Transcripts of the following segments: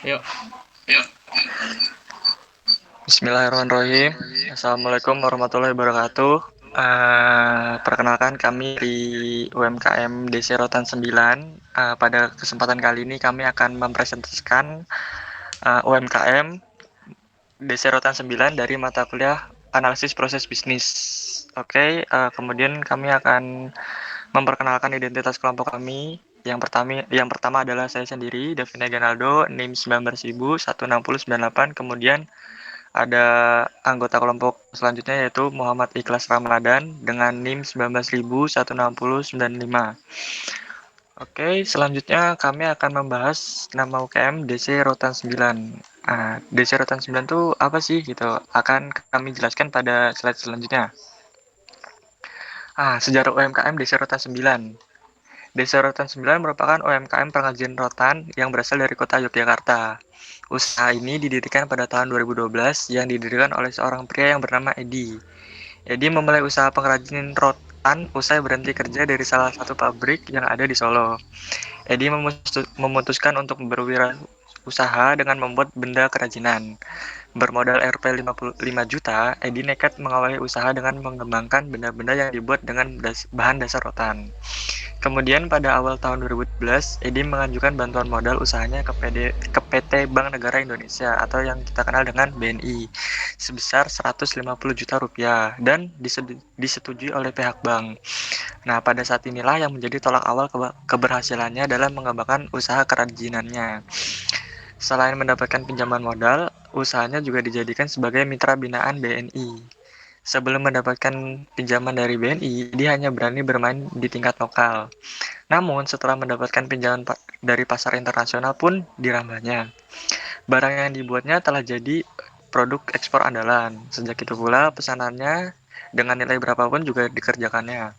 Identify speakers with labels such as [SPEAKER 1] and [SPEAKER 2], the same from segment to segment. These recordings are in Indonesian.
[SPEAKER 1] Yuk.
[SPEAKER 2] Bismillahirrahmanirrahim. Assalamualaikum warahmatullahi wabarakatuh. Perkenalkan kami di UMKM DC Rotan 9. Pada kesempatan kali ini kami akan mempresentasikan UMKM DC Rotan 9 dari mata kuliah Analisis Proses Bisnis. Oke, kemudian kami akan memperkenalkan identitas kelompok kami. Yang pertama adalah saya sendiri, Davina Ganaldo, NIM 19.16098. Kemudian ada anggota kelompok selanjutnya yaitu Muhammad Ikhlas Ramadan dengan NIM 19.16095. Oke, selanjutnya kami akan membahas nama UKM DC Rotan 9. DC Rotan 9 itu apa sih gitu? Akan kami jelaskan pada slide selanjutnya. Sejarah UMKM DC Rotan 9. DC Rotan 9 merupakan UMKM pengrajin rotan yang berasal dari kota Yogyakarta. Usaha ini didirikan pada tahun 2012 yang didirikan oleh seorang pria yang bernama Edi. Edi memulai usaha pengrajin rotan usai berhenti kerja dari salah satu pabrik yang ada di Solo. Edi memutuskan untuk berwirausaha dengan membuat benda kerajinan. Bermodal Rp 55 juta, Edi nekat mengawali usaha dengan mengembangkan benda-benda yang dibuat dengan bahan dasar rotan. Kemudian pada awal tahun 2012, Edi mengajukan bantuan modal usahanya ke PT Bank Negara Indonesia atau yang kita kenal dengan BNI sebesar 150 juta rupiah dan disetujui oleh pihak bank. Nah, pada saat inilah yang menjadi tolak awal keberhasilannya dalam mengembangkan usaha kerajinannya. Selain mendapatkan pinjaman modal, usahanya juga dijadikan sebagai mitra binaan BNI. Sebelum mendapatkan pinjaman dari BNI, dia hanya berani bermain di tingkat lokal. Namun, setelah mendapatkan pinjaman dari pasar internasional pun dirambahnya. Barang yang dibuatnya telah jadi produk ekspor andalan. Sejak itu pula, pesanannya dengan nilai berapapun juga dikerjakannya.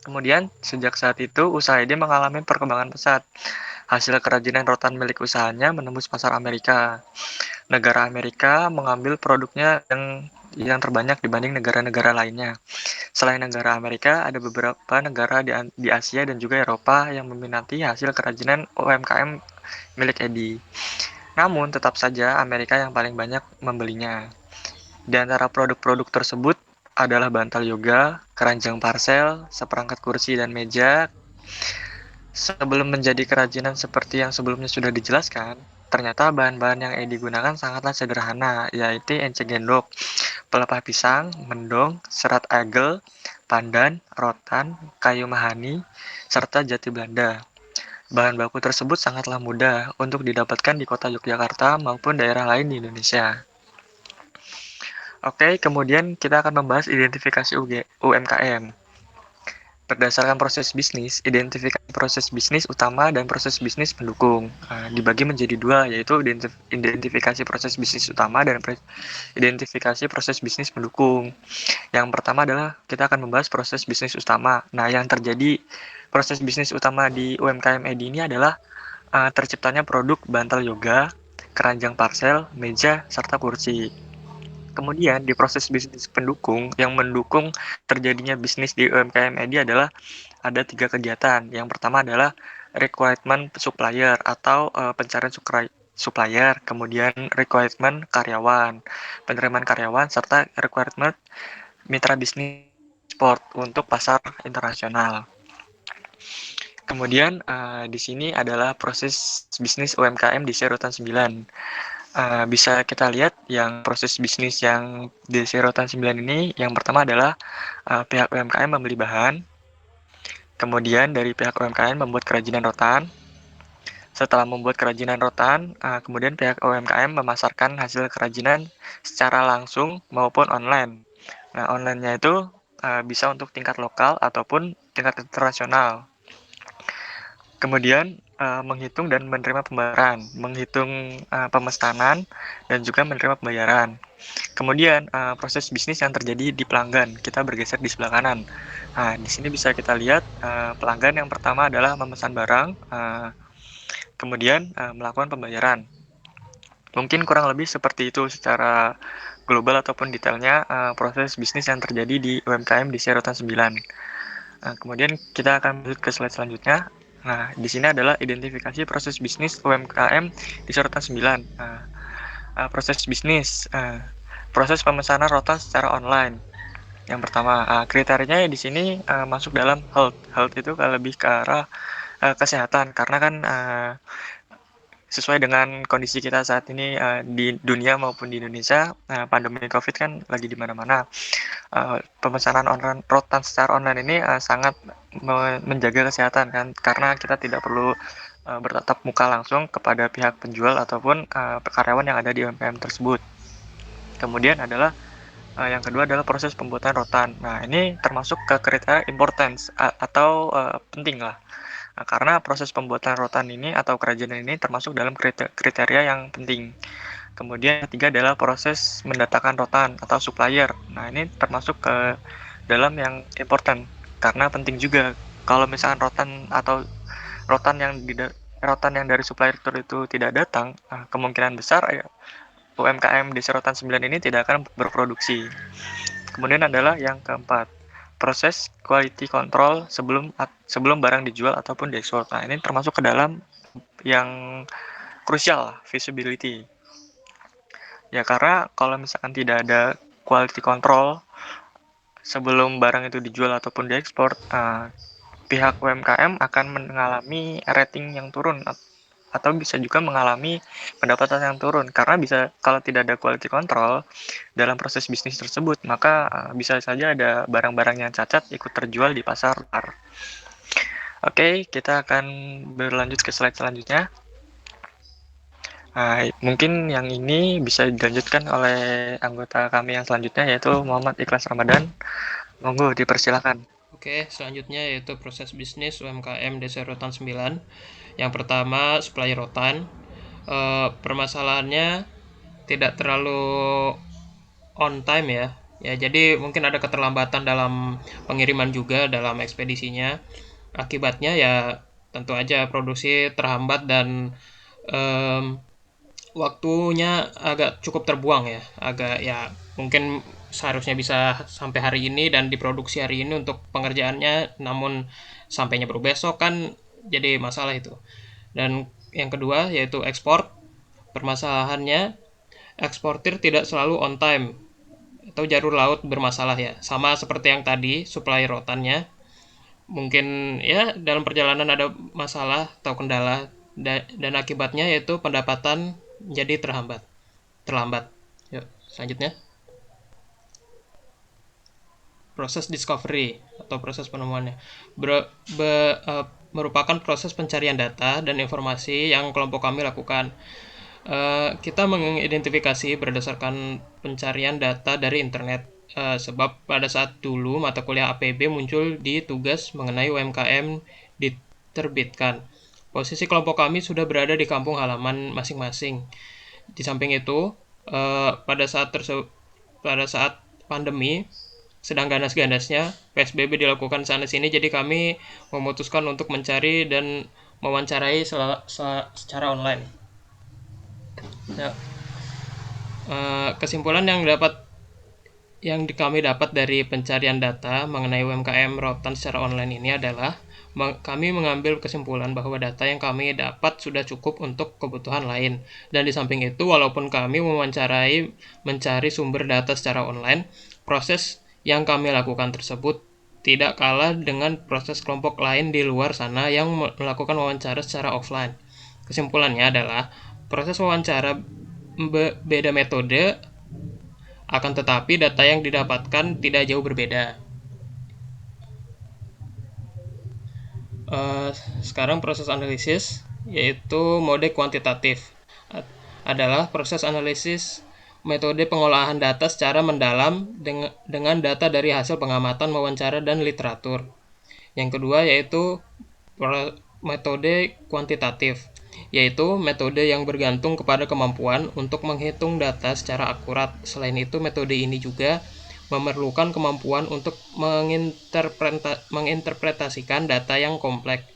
[SPEAKER 2] Kemudian, sejak saat itu, usaha ini mengalami perkembangan pesat. Hasil kerajinan rotan milik usahanya menembus pasar Amerika. Negara Amerika mengambil produknya yang terbanyak dibanding negara-negara lainnya. Selain negara Amerika, ada beberapa negara di Asia dan juga Eropa yang meminati hasil kerajinan UMKM milik Edi. Namun, tetap saja Amerika yang paling banyak membelinya. Di antara produk-produk tersebut adalah bantal yoga, keranjang parcel, seperangkat kursi dan meja. Sebelum menjadi kerajinan seperti yang sebelumnya sudah dijelaskan, ternyata bahan-bahan yang Edi gunakan sangatlah sederhana, yaitu enceng gendok, pelepah pisang, mendong, serat agel, pandan, rotan, kayu mahani, serta jati Belanda. Bahan baku tersebut sangatlah mudah untuk didapatkan di kota Yogyakarta maupun daerah lain di Indonesia. Oke, kemudian kita akan membahas identifikasi UMKM. Berdasarkan proses bisnis, identifikasi proses bisnis utama dan proses bisnis pendukung. Dibagi menjadi dua, yaitu identifikasi proses bisnis utama dan identifikasi proses bisnis pendukung. Yang pertama adalah kita akan membahas proses bisnis utama. Nah, yang terjadi proses bisnis utama di UMKM Edi ini adalah terciptanya produk bantal yoga, keranjang parcel, meja, serta kursi. Kemudian di proses bisnis pendukung, yang mendukung terjadinya bisnis di UMKM Edi adalah ada 3 kegiatan. Yang pertama adalah requirement supplier atau pencarian supplier, kemudian requirement karyawan, penerimaan karyawan, serta requirement mitra bisnis sport untuk pasar internasional. Kemudian di sini adalah proses bisnis UMKM di Serotan 9. Bisa kita lihat yang proses bisnis yang di Serotan 9 ini, yang pertama adalah pihak UMKM membeli bahan, kemudian dari pihak UMKM membuat kerajinan rotan. Setelah membuat kerajinan rotan, kemudian pihak UMKM memasarkan hasil kerajinan secara langsung maupun online. Nah, online-nya itu bisa untuk tingkat lokal ataupun tingkat internasional. Kemudian menghitung dan menerima pembayaran, menghitung pemesanan dan juga menerima pembayaran. Kemudian proses bisnis yang terjadi di pelanggan, kita bergeser di sebelah kanan. Nah, di sini bisa kita lihat pelanggan yang pertama adalah memesan barang, kemudian melakukan pembayaran. Mungkin kurang lebih seperti itu secara global ataupun detailnya proses bisnis yang terjadi di UMKM di Serotan 9. Kemudian kita akan lanjut ke slide selanjutnya. Nah, di sini adalah identifikasi proses bisnis UMKM di sorotan 9. Proses bisnis, proses pemesanan rotan secara online. Yang pertama, kriterianya di sini masuk dalam health. Health itu lebih ke arah kesehatan, karena kan sesuai dengan kondisi kita saat ini di dunia maupun di Indonesia, pandemi COVID kan lagi di mana-mana. Pemesanan online rotan secara online ini sangat menjaga kesehatan kan, karena kita tidak perlu bertatap muka langsung kepada pihak penjual ataupun karyawan yang ada di UMKM tersebut. Kemudian adalah yang kedua adalah proses pembuatan rotan. Nah, ini termasuk ke kriteria importance atau penting lah. Karena proses pembuatan rotan ini atau kerajinan ini termasuk dalam kriteria yang penting. Kemudian ketiga adalah proses mendatangkan rotan atau supplier. Nah, ini termasuk ke dalam yang important karena penting juga. Kalau misalkan rotan yang rotan yang dari supplier itu tidak datang, kemungkinan besar UMKM di Serotan 9 ini tidak akan berproduksi. Kemudian adalah yang keempat, proses quality control sebelum barang dijual ataupun diekspor. Nah, ini termasuk ke dalam yang krusial, visibility. Ya, karena kalau misalkan tidak ada quality control sebelum barang itu dijual ataupun diekspor, pihak UMKM akan mengalami rating yang turun atau bisa juga mengalami pendapatan yang turun, karena kalau tidak ada quality control dalam proses bisnis tersebut, maka bisa saja ada barang-barang yang cacat ikut terjual di pasar. Oke, kita akan berlanjut ke slide selanjutnya. Mungkin yang ini bisa dilanjutkan oleh anggota kami yang selanjutnya, yaitu Muhammad Ikhlas Ramadan. Monggo, dipersilakan.
[SPEAKER 1] Oke, selanjutnya yaitu proses bisnis UMKM Desa Rotan 9. Yang pertama, supply rotan. Permasalahannya tidak terlalu on time ya. Ya, jadi mungkin ada keterlambatan dalam pengiriman juga dalam ekspedisinya. Akibatnya ya tentu aja produksi terhambat dan waktunya agak cukup terbuang ya. Agak ya mungkin seharusnya bisa sampai hari ini dan diproduksi hari ini untuk pengerjaannya, namun sampainya baru besok kan jadi masalah itu. Dan yang kedua yaitu ekspor. Permasalahannya eksportir tidak selalu on time atau jalur laut bermasalah ya. Sama seperti yang tadi, supply rotannya. Mungkin ya dalam perjalanan ada masalah atau kendala dan akibatnya yaitu pendapatan jadi terlambat. Yuk, selanjutnya. Proses discovery atau proses penemuannya merupakan proses pencarian data dan informasi yang kelompok kami lakukan. Kita mengidentifikasi berdasarkan pencarian data dari internet. Sebab pada saat dulu mata kuliah APB muncul di tugas mengenai UMKM diterbitkan. Posisi kelompok kami sudah berada di kampung halaman masing-masing. Di samping itu, pada saat pandemi sedang ganas-ganasnya PSBB dilakukan sana sini, jadi kami memutuskan untuk mencari dan mewawancarai secara online. Nah, kesimpulan yang kami dapat dari pencarian data mengenai UMKM rotan secara online ini adalah kami mengambil kesimpulan bahwa data yang kami dapat sudah cukup untuk kebutuhan lain. Dan di samping itu, walaupun kami mencari sumber data secara online, proses yang kami lakukan tersebut tidak kalah dengan proses kelompok lain di luar sana yang melakukan wawancara secara offline. Kesimpulannya adalah proses wawancara beda metode, akan tetapi data yang didapatkan tidak jauh berbeda. Sekarang proses analisis, yaitu mode kuantitatif, adalah proses analisis metode pengolahan data secara mendalam dengan data dari hasil pengamatan, wawancara, dan literatur. Yang kedua yaitu metode kuantitatif, yaitu metode yang bergantung kepada kemampuan untuk menghitung data secara akurat. Selain itu, metode ini juga memerlukan kemampuan untuk menginterpretasikan data yang kompleks.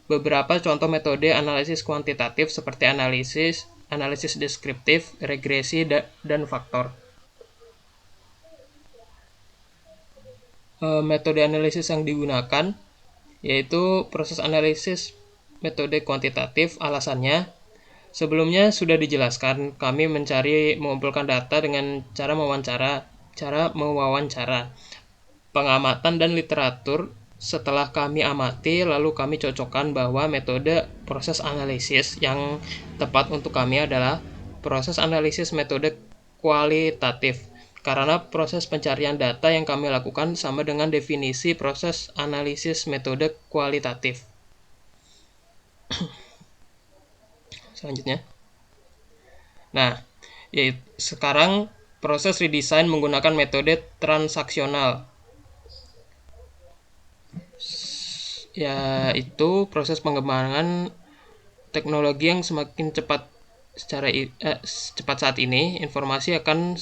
[SPEAKER 1] Beberapa contoh metode analisis kuantitatif seperti analisis deskriptif, regresi, dan faktor. Metode analisis yang digunakan yaitu proses analisis metode kuantitatif. Alasannya, sebelumnya sudah dijelaskan, kami mengumpulkan data dengan cara mewawancara, pengamatan dan literatur. Setelah kami amati, lalu kami cocokkan bahwa metode proses analisis yang tepat untuk kami adalah proses analisis metode kualitatif. Karena proses pencarian data yang kami lakukan sama dengan definisi proses analisis metode kualitatif. Selanjutnya. Nah, sekarang proses redesign menggunakan metode transaksional, yaitu proses pengembangan teknologi yang semakin cepat. Cepat saat ini, informasi akan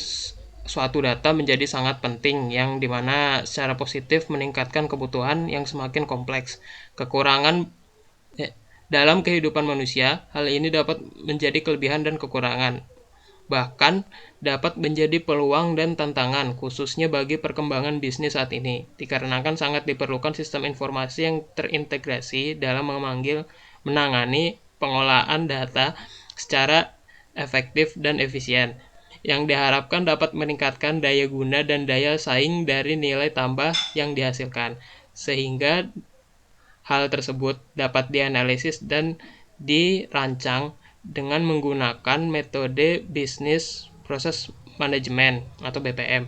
[SPEAKER 1] suatu data menjadi sangat penting, yang dimana secara positif meningkatkan kebutuhan yang semakin kompleks. Kekurangan dalam kehidupan manusia, hal ini dapat menjadi kelebihan dan kekurangan, bahkan dapat menjadi peluang dan tantangan, khususnya bagi perkembangan bisnis saat ini, dikarenakan sangat diperlukan sistem informasi yang terintegrasi dalam menangani pengolahan data secara efektif dan efisien, yang diharapkan dapat meningkatkan daya guna dan daya saing dari nilai tambah yang dihasilkan, sehingga hal tersebut dapat dianalisis dan dirancang dengan menggunakan metode bisnis proses manajemen atau BPM.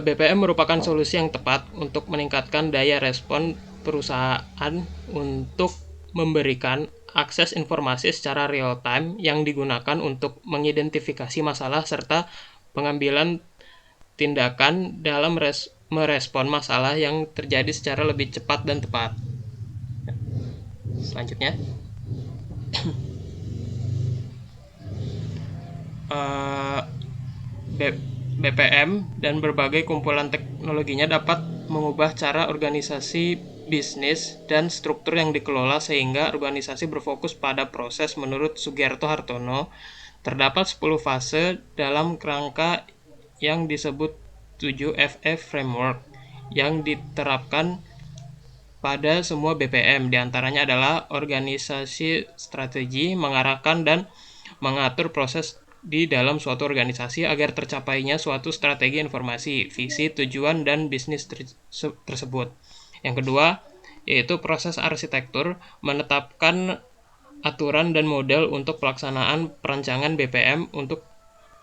[SPEAKER 1] BPM merupakan solusi yang tepat untuk meningkatkan daya respon perusahaan untuk memberikan akses informasi secara real time yang digunakan untuk mengidentifikasi masalah serta pengambilan tindakan dalam merespon masalah yang terjadi secara lebih cepat dan tepat. Selanjutnya, BPM dan berbagai kumpulan teknologinya dapat mengubah cara organisasi bisnis dan struktur yang dikelola, sehingga organisasi berfokus pada proses. Menurut Sugiarto Hartono, terdapat 10 fase dalam kerangka yang disebut 7FF Framework yang diterapkan pada semua BPM. Di antaranya adalah organisasi strategi, mengarahkan dan mengatur proses di dalam suatu organisasi agar tercapainya suatu strategi informasi, visi, tujuan, dan bisnis tersebut. Yang kedua, yaitu proses arsitektur, menetapkan aturan dan model untuk pelaksanaan perancangan BPM untuk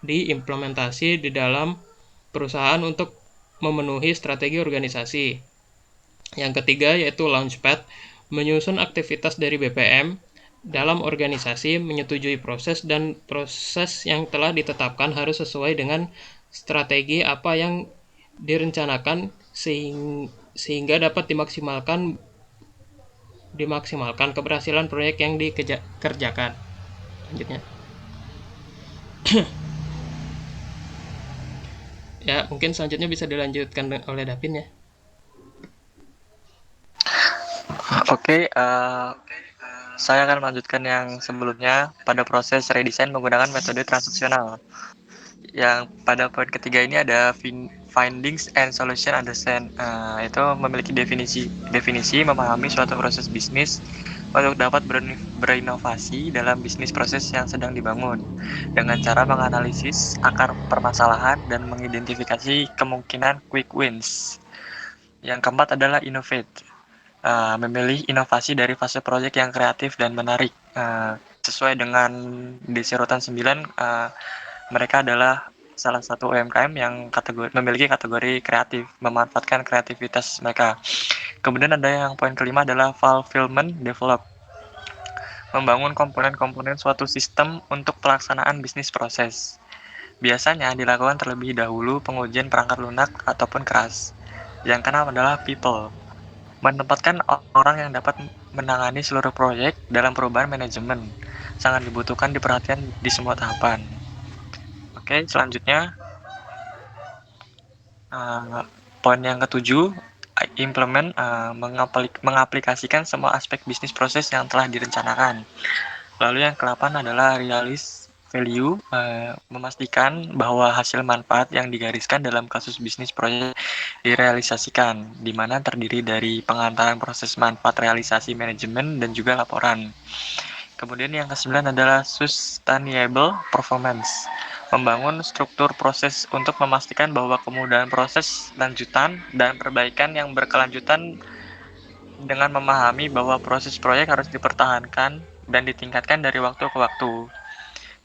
[SPEAKER 1] diimplementasi di dalam perusahaan untuk memenuhi strategi organisasi. Yang ketiga, yaitu Launchpad, menyusun aktivitas dari BPM dalam organisasi, menyetujui proses yang telah ditetapkan harus sesuai dengan strategi apa yang direncanakan, sehingga dapat dimaksimalkan keberhasilan proyek yang dikerjakan. Lanjutnya. Ya, mungkin selanjutnya bisa dilanjutkan oleh Davin ya.
[SPEAKER 2] Oke, saya akan melanjutkan yang sebelumnya pada proses redesign menggunakan metode transaksional. Yang pada poin ketiga ini ada findings and solution understand. Itu memiliki definisi memahami suatu proses bisnis untuk dapat berinovasi dalam bisnis proses yang sedang dibangun dengan cara menganalisis akar permasalahan dan mengidentifikasi kemungkinan quick wins. Yang keempat adalah innovate. Memilih inovasi dari fase proyek yang kreatif dan menarik. Sesuai dengan di Serotan 9, mereka adalah salah satu UMKM yang memiliki kategori kreatif, memanfaatkan kreativitas mereka. Kemudian ada yang poin kelima adalah fulfillment develop. Membangun komponen-komponen suatu sistem untuk pelaksanaan bisnis proses. Biasanya dilakukan terlebih dahulu pengujian perangkat lunak ataupun keras. Yang keenam adalah people. Menempatkan orang yang dapat menangani seluruh proyek dalam perubahan manajemen sangat dibutuhkan diperhatikan di semua tahapan. Oke, selanjutnya poin yang ketujuh, implement, mengaplikasikan semua aspek bisnis proses yang telah direncanakan. Lalu yang ke-8 adalah value, memastikan bahwa hasil manfaat yang digariskan dalam kasus bisnis proyek direalisasikan, di mana terdiri dari pengantaran proses manfaat realisasi manajemen dan juga laporan. Kemudian yang kesembilan adalah sustainable performance, membangun struktur proses untuk memastikan bahwa kemudahan proses lanjutan dan perbaikan yang berkelanjutan dengan memahami bahwa proses proyek harus dipertahankan dan ditingkatkan dari waktu ke waktu.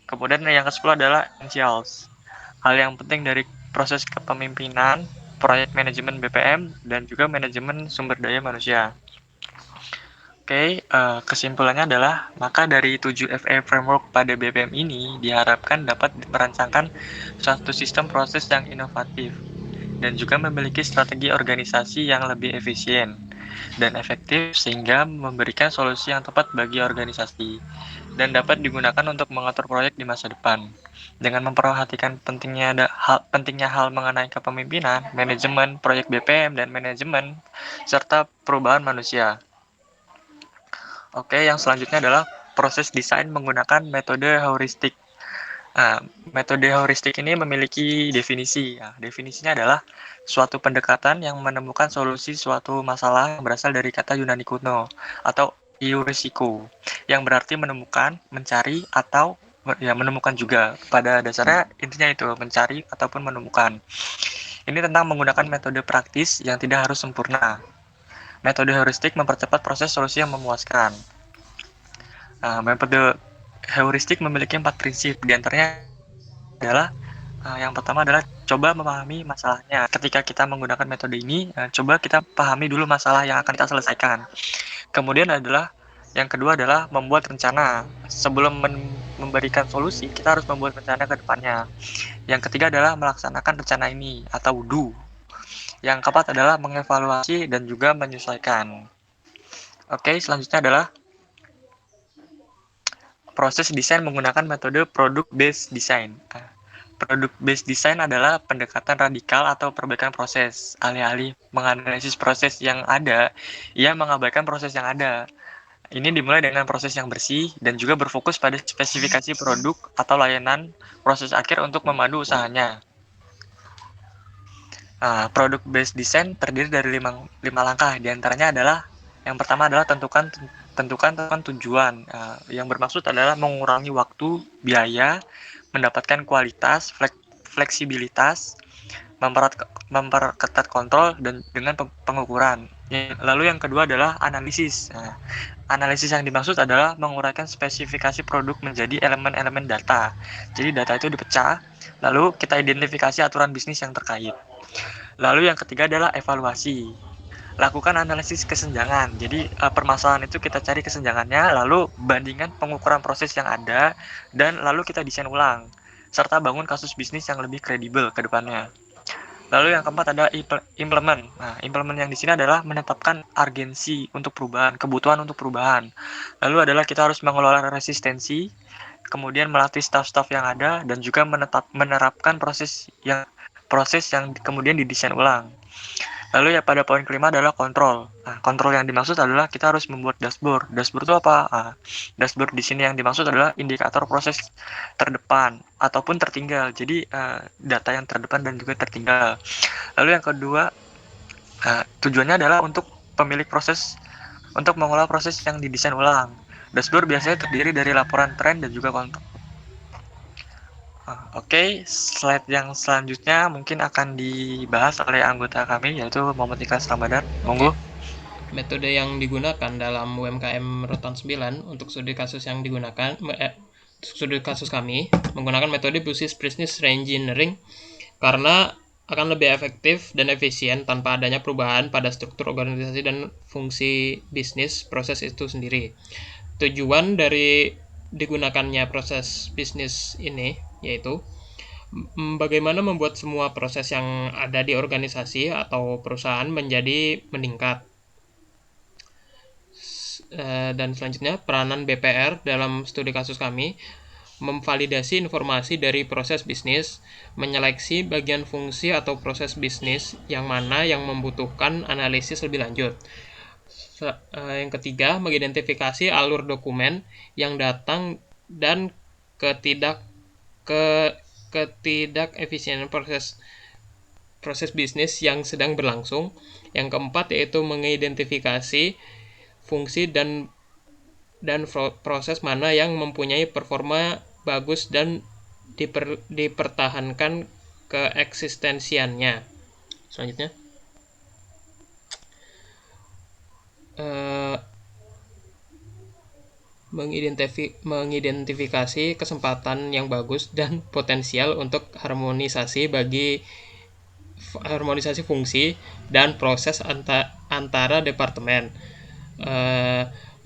[SPEAKER 2] Kemudian yang ke-10 adalah essentials. Hal yang penting dari proses kepemimpinan, proyek manajemen BPM, dan juga manajemen sumber daya manusia. Oke, kesimpulannya adalah, maka dari 7 FA framework pada BPM ini diharapkan dapat merancangkan suatu sistem proses yang inovatif dan juga memiliki strategi organisasi yang lebih efisien dan efektif sehingga memberikan solusi yang tepat bagi organisasi dan dapat digunakan untuk mengatur proyek di masa depan. Dengan memperhatikan pentingnya hal mengenai kepemimpinan, manajemen, proyek BPM, dan manajemen, serta perubahan manusia. Oke, yang selanjutnya adalah proses desain menggunakan metode heuristik. Metode heuristik ini memiliki definisi. Definisinya adalah suatu pendekatan yang menemukan solusi suatu masalah yang berasal dari kata Yunani kuno atau eurisiko, yang berarti menemukan, mencari, atau ya menemukan juga. Pada dasarnya intinya itu mencari ataupun menemukan. Ini tentang menggunakan metode praktis yang tidak harus sempurna. Metode heuristik mempercepat proses solusi yang memuaskan. Metode heuristik memiliki 4 prinsip, diantaranya adalah yang pertama adalah coba memahami masalahnya. Ketika kita menggunakan metode ini, coba kita pahami dulu masalah yang akan kita selesaikan. Kemudian adalah yang kedua adalah membuat rencana. Sebelum memberikan solusi, kita harus membuat rencana ke depannya. Yang ketiga adalah melaksanakan rencana ini atau do. Yang keempat adalah mengevaluasi dan juga menyesuaikan. Oke, selanjutnya adalah proses desain menggunakan metode product based design. Product based design adalah pendekatan radikal atau perbaikan proses. Alih-alih menganalisis proses yang ada, ia mengabaikan proses yang ada. Ini dimulai dengan proses yang bersih dan juga berfokus pada spesifikasi produk atau layanan proses akhir untuk memandu usahanya. Product based design terdiri dari 5 langkah. Di antaranya adalah yang pertama adalah tentukan tujuan. Yang bermaksud adalah mengurangi waktu, biaya, mendapatkan kualitas, fleksibilitas, memperketat kontrol dan dengan pengukuran. Lalu yang kedua adalah analisis. Analisis yang dimaksud adalah menguraikan spesifikasi produk menjadi elemen-elemen data. Jadi data itu dipecah, lalu kita identifikasi aturan bisnis yang terkait. Lalu yang ketiga adalah evaluasi. Lakukan analisis kesenjangan. Jadi permasalahan itu kita cari kesenjangannya, lalu bandingkan pengukuran proses yang ada, dan lalu kita desain ulang, serta bangun kasus bisnis yang lebih kredibel ke depannya. Lalu yang keempat ada implement. Implement yang di sini adalah menetapkan urgensi untuk perubahan, kebutuhan untuk perubahan. Lalu adalah kita harus mengelola resistensi, kemudian melatih staff-staff yang ada, dan juga menerapkan proses yang kemudian didesain ulang. Lalu ya pada poin kelima adalah kontrol. Kontrol yang dimaksud adalah kita harus membuat dashboard. Dashboard itu apa? Dashboard di sini yang dimaksud adalah indikator proses terdepan ataupun tertinggal. Jadi data yang terdepan dan juga tertinggal. Lalu yang kedua, tujuannya adalah untuk pemilik proses untuk mengolah proses yang didesain ulang. Dashboard biasanya terdiri dari laporan tren dan juga kontrol. Oke, slide yang selanjutnya mungkin akan dibahas oleh anggota kami, yaitu Muhammad Ikhlas Ramadan. Monggo.
[SPEAKER 1] Metode yang digunakan dalam UMKM Rotan 9 untuk studi kasus yang digunakan studi kasus kami menggunakan metode business reengineering karena akan lebih efektif dan efisien tanpa adanya perubahan pada struktur organisasi dan fungsi bisnis proses itu sendiri. Tujuan dari digunakannya proses bisnis ini yaitu bagaimana membuat semua proses yang ada di organisasi atau perusahaan menjadi meningkat. Dan selanjutnya, peranan BPR dalam studi kasus kami memvalidasi informasi dari proses bisnis, menyeleksi bagian fungsi atau proses bisnis yang mana yang membutuhkan analisis lebih lanjut. Yang ketiga, mengidentifikasi alur dokumen yang datang dan ke ketidakefisienan proses bisnis yang sedang berlangsung. Yang keempat yaitu mengidentifikasi fungsi dan proses mana yang mempunyai performa bagus dan dipertahankan keeksistensiannya. Selanjutnya, eh, mengidentifikasi kesempatan yang bagus dan potensial untuk harmonisasi fungsi dan proses antara departemen.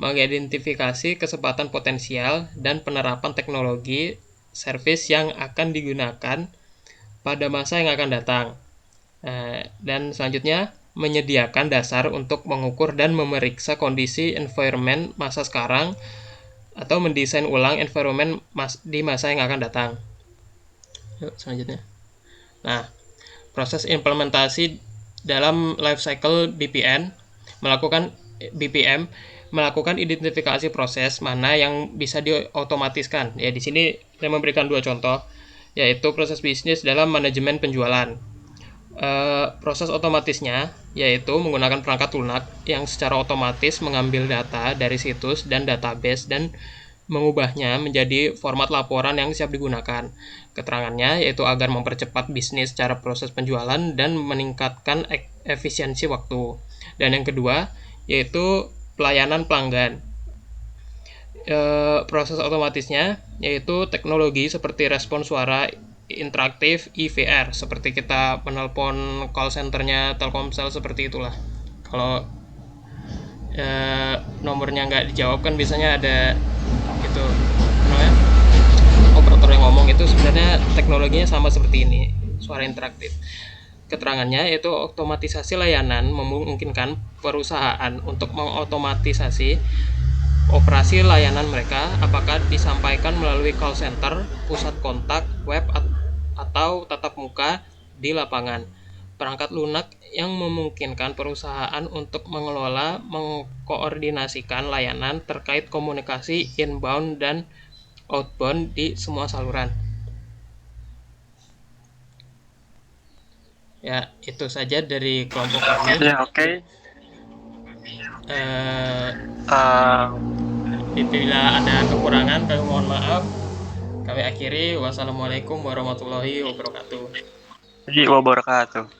[SPEAKER 1] Mengidentifikasi kesempatan potensial dan penerapan teknologi service yang akan digunakan pada masa yang akan datang. Dan selanjutnya, menyediakan dasar untuk mengukur dan memeriksa kondisi environment masa sekarang atau mendesain ulang environment di masa yang akan datang. Yuk, selanjutnya. Nah, proses implementasi dalam life cycle melakukan identifikasi proses mana yang bisa diotomatiskan. Ya, di sini saya memberikan dua contoh, yaitu proses bisnis dalam manajemen penjualan. Proses otomatisnya yaitu menggunakan perangkat lunak yang secara otomatis mengambil data dari situs dan database dan mengubahnya menjadi format laporan yang siap digunakan. Keterangannya yaitu agar mempercepat bisnis secara proses penjualan dan meningkatkan efisiensi waktu. Dan yang kedua yaitu pelayanan pelanggan. Proses otomatisnya yaitu teknologi seperti respon suara interaktif IVR, seperti kita menelpon call centernya Telkomsel, seperti itulah. Kalau nomornya nggak dijawab kan biasanya ada itu namanya operator yang ngomong, itu sebenarnya teknologinya sama seperti ini, suara interaktif. Keterangannya yaitu otomatisasi layanan memungkinkan perusahaan untuk mengotomatisasi operasi layanan mereka, apakah disampaikan melalui call center, pusat kontak, web, atau tatap muka di lapangan. Perangkat lunak yang memungkinkan perusahaan untuk mengelola, mengkoordinasikan layanan terkait komunikasi inbound dan outbound di semua saluran. Ya, itu saja dari kelompok kami.
[SPEAKER 2] Ya, oke.
[SPEAKER 1] Bila ada kekurangan, kami mohon maaf. Kami akhiri. Wassalamualaikum warahmatullahi wabarakatuh.
[SPEAKER 2] Wabarakatuh.